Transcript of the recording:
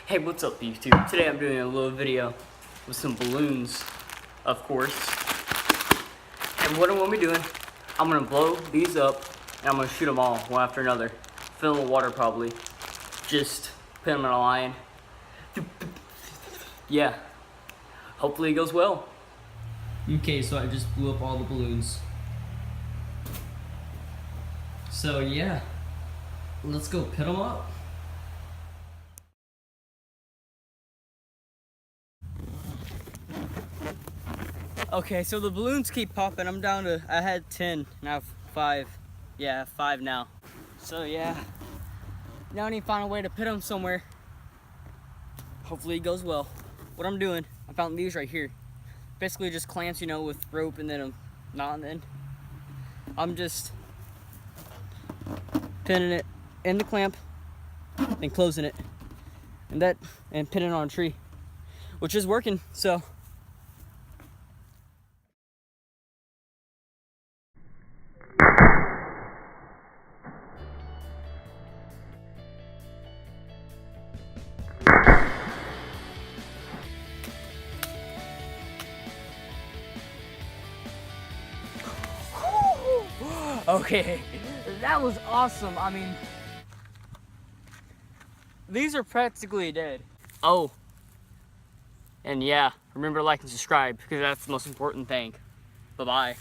Hey, what's up YouTube? Today I'm doing a little video with some balloons, of course. And what I'm gonna be doing, I'm gonna blow these up and I'm gonna shoot them all one after another. Fill them with water probably. Just put them in a line. Yeah, hopefully it goes well. Okay, so I just blew up all the balloons. So yeah, let's go pit them up. Okay, so the balloons keep popping. I'm down to, I had 10, now 5. Yeah, 5 now. So yeah, now I need to find a way to put them somewhere. Hopefully it goes well. What I'm doing, I found these right here. Basically just clamps, you know, with rope and then a knot on the end. I'm just pinning it in the clamp and closing it. And pinning it on a tree, which is working, so. Okay, that was awesome. I mean, these are practically dead. Oh, and yeah, remember to like and subscribe because that's the most important thing. Bye-bye.